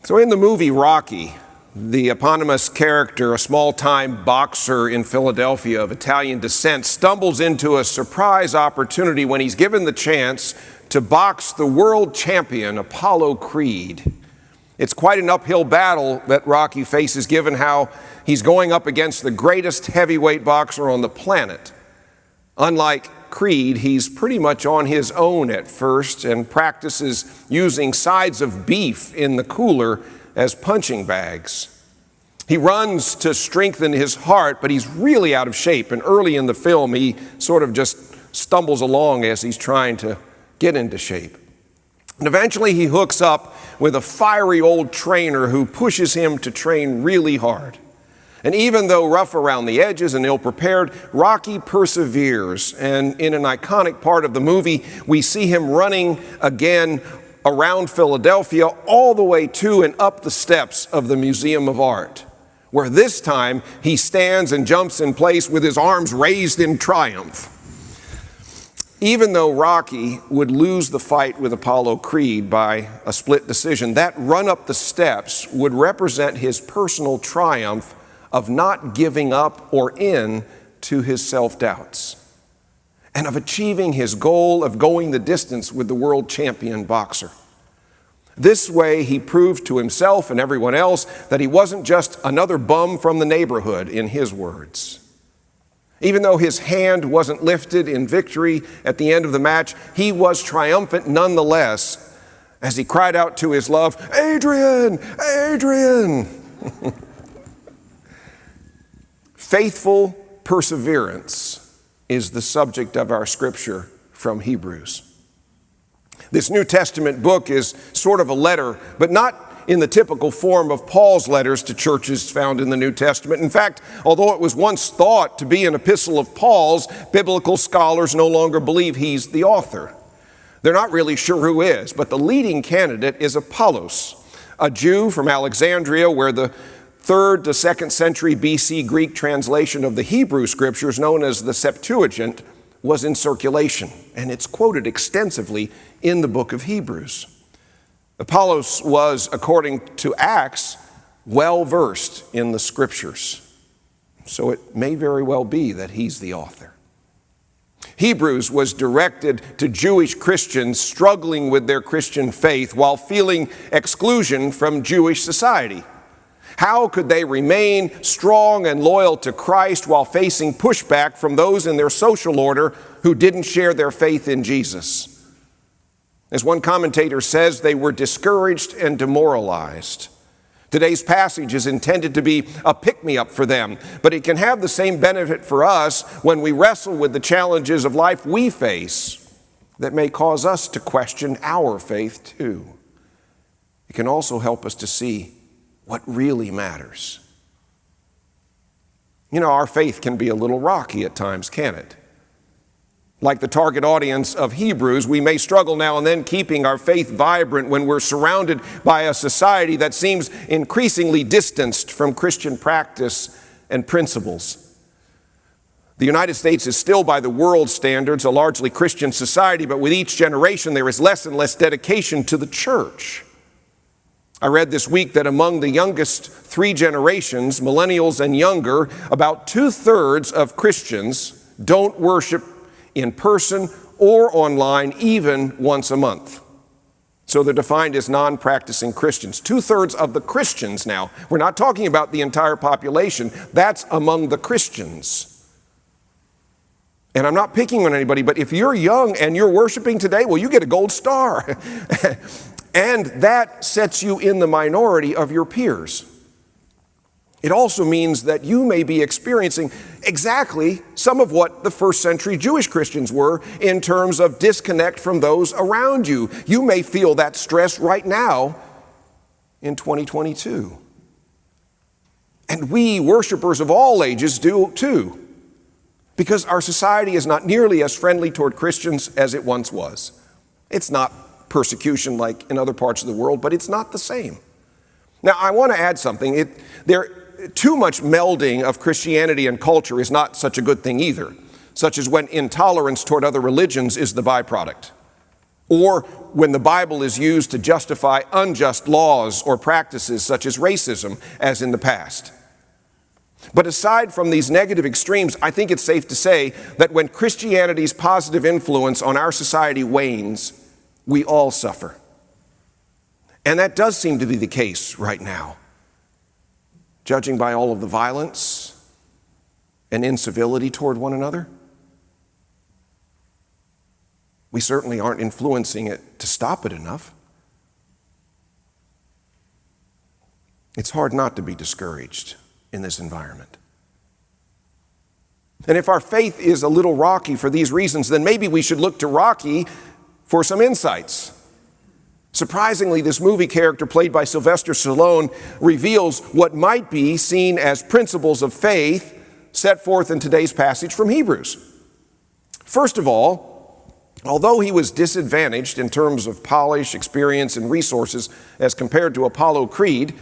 So in the movie Rocky, the eponymous character, a small-time boxer in Philadelphia of Italian descent, stumbles into a surprise opportunity when he's given the chance to box the world champion, Apollo Creed. It's quite an uphill battle that Rocky faces, given how he's going up against the greatest heavyweight boxer on the planet. Unlike Creed, he's pretty much on his own at first and practices using sides of beef in the cooler as punching bags. He runs to strengthen his heart, but he's really out of shape, and early in the film he sort of just stumbles along as he's trying to get into shape. And eventually he hooks up with a fiery old trainer who pushes him to train really hard. And even though rough around the edges and ill-prepared, Rocky perseveres. And in an iconic part of the movie, we see him running again around Philadelphia all the way to and up the steps of the Museum of Art, where this time he stands and jumps in place with his arms raised in triumph. Even though Rocky would lose the fight with Apollo Creed by a split decision, that run up the steps would represent his personal triumph of not giving up or in to his self-doubts, and of achieving his goal of going the distance with the world champion boxer. This way, he proved to himself and everyone else that he wasn't just another bum from the neighborhood, in his words. Even though his hand wasn't lifted in victory at the end of the match, he was triumphant nonetheless as he cried out to his love, "Adrian, Adrian!" Faithful perseverance is the subject of our scripture from Hebrews. This New Testament book is sort of a letter, but not in the typical form of Paul's letters to churches found in the New Testament. In fact, although it was once thought to be an epistle of Paul's, biblical scholars no longer believe he's the author. They're not really sure who is, but the leading candidate is Apollos, a Jew from Alexandria, where the 3rd to 2nd century BC Greek translation of the Hebrew scriptures, known as the Septuagint, was in circulation, and it's quoted extensively in the book of Hebrews. Apollos was, according to Acts, well-versed in the scriptures, so it may very well be that he's the author. Hebrews was directed to Jewish Christians struggling with their Christian faith while feeling exclusion from Jewish society. How could they remain strong and loyal to Christ while facing pushback from those in their social order who didn't share their faith in Jesus? As one commentator says, they were discouraged and demoralized. Today's passage is intended to be a pick-me-up for them, but it can have the same benefit for us when we wrestle with the challenges of life we face that may cause us to question our faith too. It can also help us to see what really matters. You know, our faith can be a little rocky at times, can't it? Like the target audience of Hebrews, we may struggle now and then keeping our faith vibrant when we're surrounded by a society that seems increasingly distanced from Christian practice and principles. The United States is still, by the world's standards, a largely Christian society, but with each generation there is less and less dedication to the church. I read this week that among the youngest 3 generations, millennials and younger, about 2/3 of Christians don't worship in person or online even once a month. So they're defined as non-practicing Christians. 2/3 of the Christians now. We're not talking about the entire population. That's among the Christians. And I'm not picking on anybody, but if you're young and you're worshiping today, well, you get a gold star. And that sets you in the minority of your peers. It also means that you may be experiencing exactly some of what the 1st century Jewish Christians were in terms of disconnect from those around you. You may feel that stress right now in 2022. And we, worshipers of all ages, do too, because our society is not nearly as friendly toward Christians as it once was. It's not persecution like in other parts of the world, but it's not the same. Now, I want to add something. Too much melding of Christianity and culture is not such a good thing either, such as when intolerance toward other religions is the byproduct. or when the Bible is used to justify unjust laws or practices such as racism, as in the past. But aside from these negative extremes, I think it's safe to say that when Christianity's positive influence on our society wanes, we all suffer. And that does seem to be the case right now, judging by all of the violence and incivility toward one another. We certainly aren't influencing it to stop it enough. It's hard not to be discouraged in this environment. And if our faith is a little rocky for these reasons, then maybe we should look to Rocky for some insights. Surprisingly, this movie character played by Sylvester Stallone reveals what might be seen as principles of faith set forth in today's passage from Hebrews. First of all, although he was disadvantaged in terms of polish, experience, and resources as compared to Apollo Creed,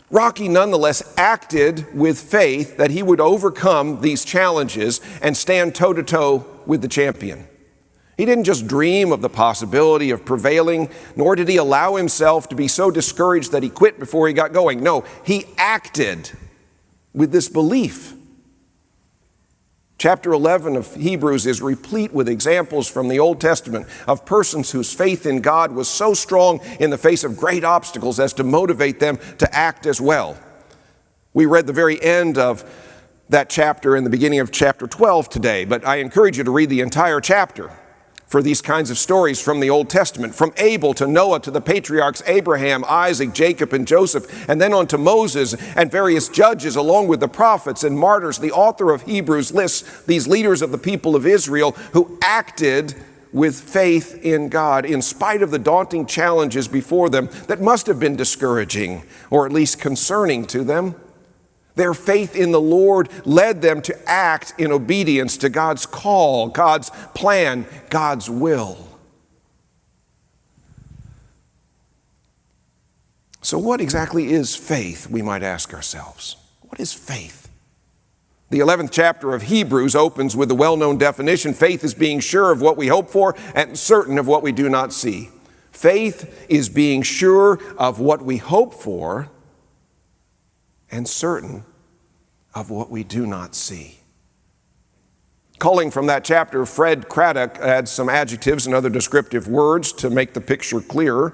Rocky nonetheless acted with faith that he would overcome these challenges and stand toe-to-toe with the champion. He didn't just dream of the possibility of prevailing, nor did he allow himself to be so discouraged that he quit before he got going. No, he acted with this belief. Chapter 11 of Hebrews is replete with examples from the Old Testament of persons whose faith in God was so strong in the face of great obstacles as to motivate them to act as well. We read the very end of that chapter in the beginning of chapter 12 today, but I encourage you to read the entire chapter for these kinds of stories from the Old Testament, from Abel to Noah to the patriarchs Abraham, Isaac, Jacob, and Joseph, and then on to Moses and various judges along with the prophets and martyrs. The author of Hebrews lists these leaders of the people of Israel who acted with faith in God in spite of the daunting challenges before them that must have been discouraging or at least concerning to them. Their faith in the Lord led them to act in obedience to God's call, God's plan, God's will. So what exactly is faith, we might ask ourselves? What is faith? The 11th chapter of Hebrews opens with the well-known definition: faith is being sure of what we hope for and certain of what we do not see. Faith is being sure of what we hope for and certain of what we do not see. Calling from that chapter, Fred Craddock adds some adjectives and other descriptive words to make the picture clearer.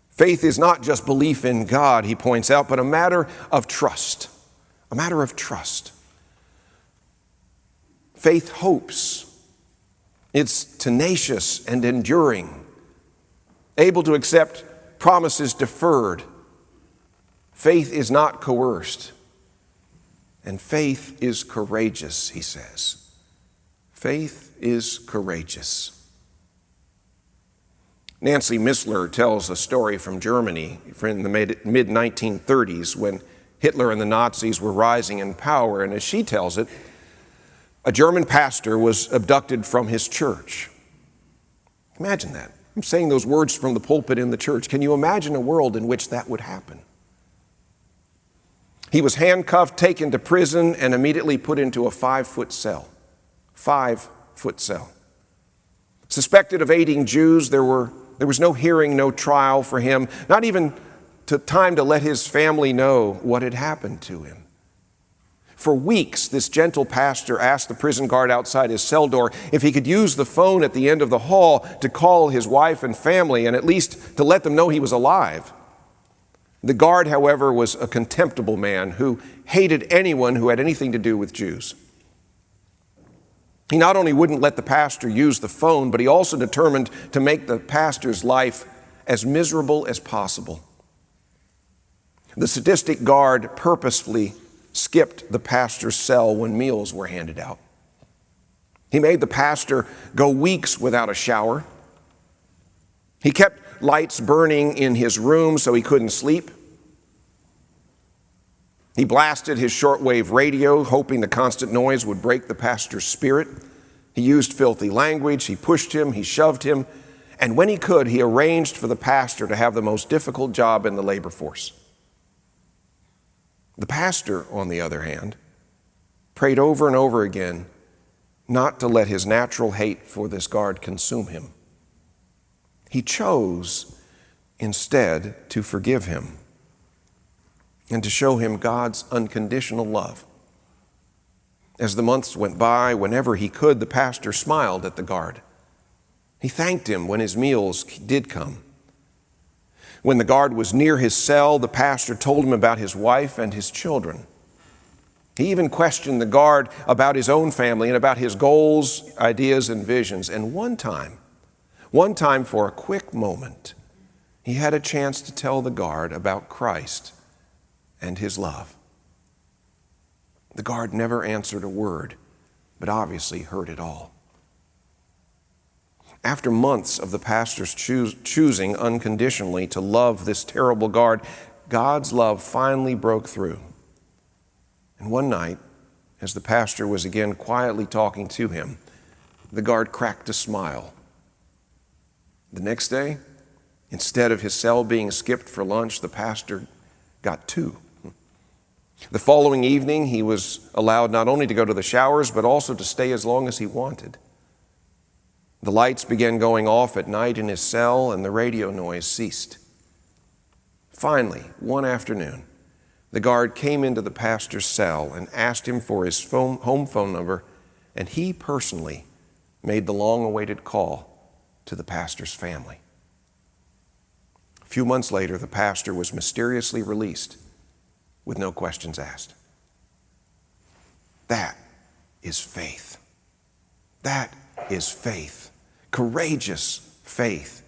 Faith is not just belief in God, he points out, but a matter of trust. A matter of trust. Faith hopes. It's tenacious and enduring, able to accept promises deferred. Faith is not coerced, and faith is courageous, he says. Faith is courageous. Nancy Missler tells a story from Germany in the mid-1930s when Hitler and the Nazis were rising in power, and as she tells it, a German pastor was abducted from his church. Imagine that. I'm saying those words from the pulpit in the church. Can you imagine a world in which that would happen? He was handcuffed, taken to prison, and immediately put into a 5-foot cell. 5-foot cell. Suspected of aiding Jews, there was no hearing, no trial for him, not even time to let his family know what had happened to him. For weeks, this gentle pastor asked the prison guard outside his cell door if he could use the phone at the end of the hall to call his wife and family and at least to let them know he was alive. The guard, however, was a contemptible man who hated anyone who had anything to do with Jews. He not only wouldn't let the pastor use the phone, but he also determined to make the pastor's life as miserable as possible. The sadistic guard purposefully skipped the pastor's cell when meals were handed out. He made the pastor go weeks without a shower. He kept lights burning in his room so he couldn't sleep. He blasted his shortwave radio, hoping the constant noise would break the pastor's spirit. He used filthy language, he pushed him, he shoved him, and when he could, he arranged for the pastor to have the most difficult job in the labor force. The pastor, on the other hand, prayed over and over again not to let his natural hate for this guard consume him. He chose instead to forgive him and to show him God's unconditional love. As the months went by, whenever he could, the pastor smiled at the guard. He thanked him when his meals did come. When the guard was near his cell, the pastor told him about his wife and his children. He even questioned the guard about his own family and about his goals, ideas, and visions. And one time for a quick moment, he had a chance to tell the guard about Christ and his love. The guard never answered a word, but obviously heard it all. After months of the pastor's choosing unconditionally to love this terrible guard, God's love finally broke through. And one night, as the pastor was again quietly talking to him, the guard cracked a smile. The next day, instead of his cell being skipped for lunch, the pastor got 2. The following evening, he was allowed not only to go to the showers, but also to stay as long as he wanted. The lights began going off at night in his cell, and the radio noise ceased. Finally, one afternoon, the guard came into the pastor's cell and asked him for his home phone number, and he personally made the long-awaited call to the pastor's family. A few months later, the pastor was mysteriously released with no questions asked. That is faith. That is faith. Courageous faith.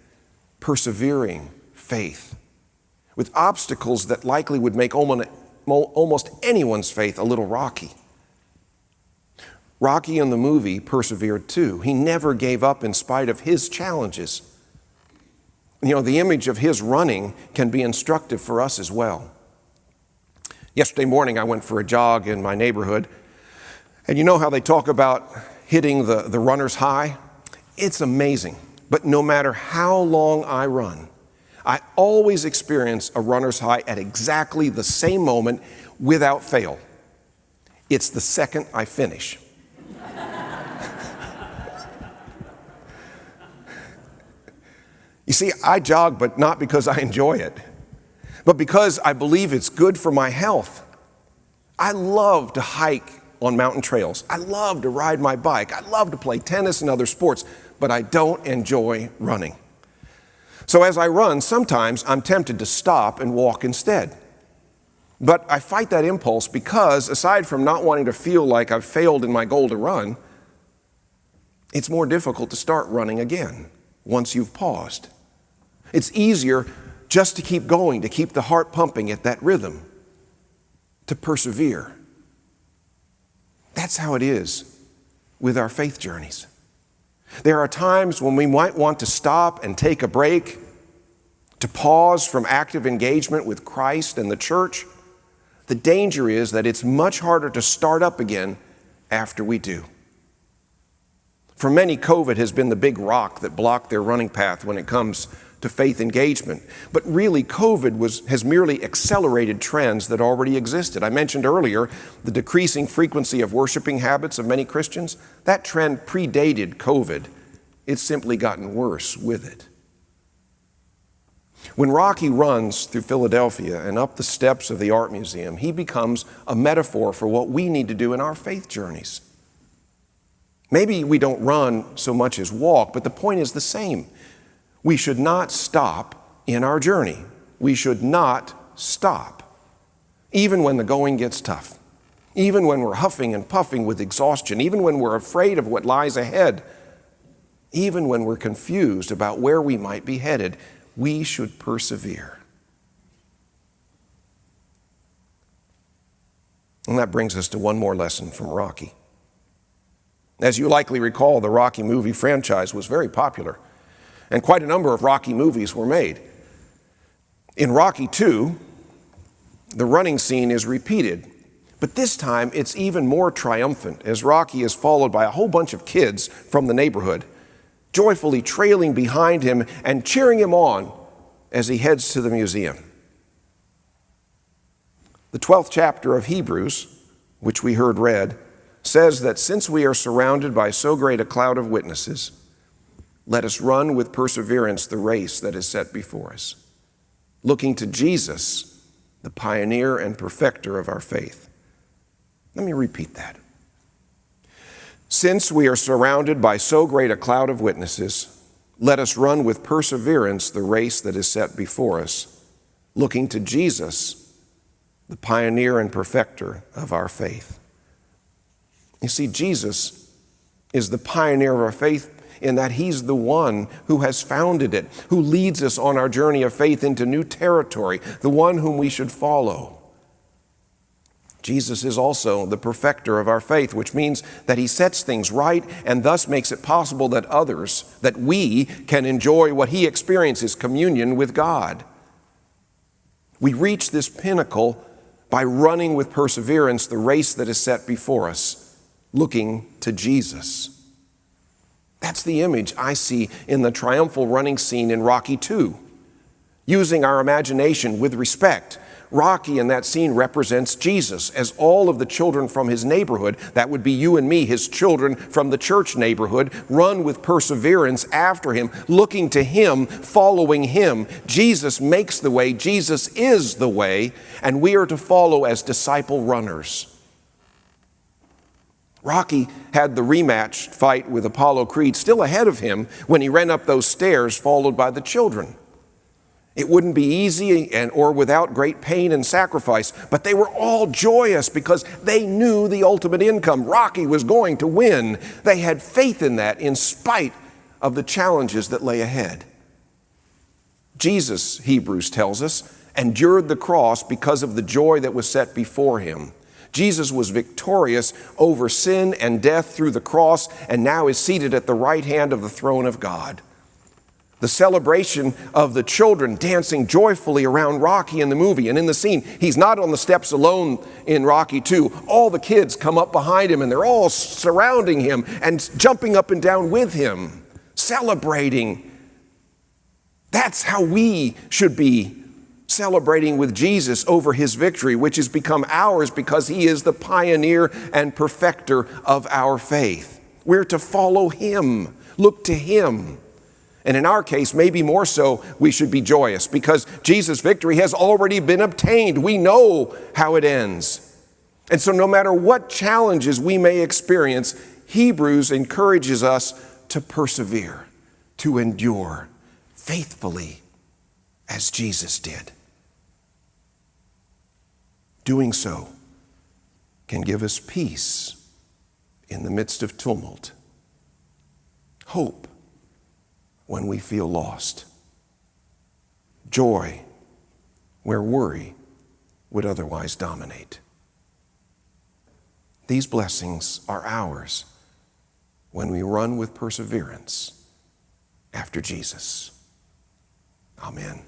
Persevering faith. With obstacles that likely would make almost anyone's faith a little rocky. Rocky in the movie persevered too. He never gave up in spite of his challenges. The image of his running can be instructive for us as well. Yesterday morning, I went for a jog in my neighborhood, and you know how they talk about hitting the runner's high? It's amazing, but no matter how long I run, I always experience a runner's high at exactly the same moment without fail. It's the second I finish. You see, I jog, but not because I enjoy it, but because I believe it's good for my health. I love to hike on mountain trails. I love to ride my bike. I love to play tennis and other sports, but I don't enjoy running. So as I run, sometimes I'm tempted to stop and walk instead. But I fight that impulse because, aside from not wanting to feel like I've failed in my goal to run, it's more difficult to start running again once you've paused. It's easier just to keep going, to keep the heart pumping at that rhythm, to persevere. That's how it is with our faith journeys. There are times when we might want to stop and take a break, to pause from active engagement with Christ and the church. The danger is that it's much harder to start up again after we do. For many, COVID has been the big rock that blocked their running path when it comes to faith engagement. But really, COVID has merely accelerated trends that already existed. I mentioned earlier the decreasing frequency of worshiping habits of many Christians. That trend predated COVID. It's simply gotten worse with it. When Rocky runs through Philadelphia and up the steps of the art museum, he becomes a metaphor for what we need to do in our faith journeys. Maybe we don't run so much as walk, but the point is the same. We should not stop in our journey. We should not stop, even when the going gets tough, even when we're huffing and puffing with exhaustion, even when we're afraid of what lies ahead, even when we're confused about where we might be headed. We should persevere. And that brings us to one more lesson from Rocky. As you likely recall, the Rocky movie franchise was very popular, and quite a number of Rocky movies were made. In Rocky II, the running scene is repeated, but this time it's even more triumphant as Rocky is followed by a whole bunch of kids from the neighborhood, joyfully trailing behind him and cheering him on as he heads to the museum. The 12th chapter of Hebrews, which we heard read, says that since we are surrounded by so great a cloud of witnesses, let us run with perseverance the race that is set before us, looking to Jesus, the pioneer and perfecter of our faith. Let me repeat that. Since we are surrounded by so great a cloud of witnesses, let us run with perseverance the race that is set before us, looking to Jesus, the pioneer and perfecter of our faith. You see, Jesus is the pioneer of our faith in that he's the one who has founded it, who leads us on our journey of faith into new territory, the one whom we should follow. Jesus is also the perfecter of our faith, which means that he sets things right and thus makes it possible that others, that we can enjoy what he experiences, communion with God. We reach this pinnacle by running with perseverance the race that is set before us, looking to Jesus. That's the image I see in the triumphal running scene in Rocky II. Using our imagination with respect, Rocky in that scene represents Jesus as all of the children from his neighborhood, that would be you and me, his children from the church neighborhood, run with perseverance after him, looking to him, following him. Jesus makes the way, Jesus is the way, and we are to follow as disciple runners. Rocky had the rematch fight with Apollo Creed still ahead of him when he ran up those stairs followed by the children. It wouldn't be easy or without great pain and sacrifice, but they were all joyous because they knew the ultimate income. Rocky was going to win. They had faith in that in spite of the challenges that lay ahead. Jesus, Hebrews tells us, endured the cross because of the joy that was set before him. Jesus was victorious over sin and death through the cross and now is seated at the right hand of the throne of God. The celebration of the children dancing joyfully around Rocky in the movie. And in the scene, he's not on the steps alone in Rocky II. All the kids come up behind him and they're all surrounding him and jumping up and down with him, celebrating. That's how we should be celebrating with Jesus over his victory, which has become ours because he is the pioneer and perfecter of our faith. We're to follow him, look to him. And in our case, maybe more so, we should be joyous because Jesus' victory has already been obtained. We know how it ends. And so no matter what challenges we may experience, Hebrews encourages us to persevere, to endure faithfully as Jesus did. Doing so can give us peace in the midst of tumult, hope when we feel lost, joy where worry would otherwise dominate. These blessings are ours when we run with perseverance after Jesus. Amen.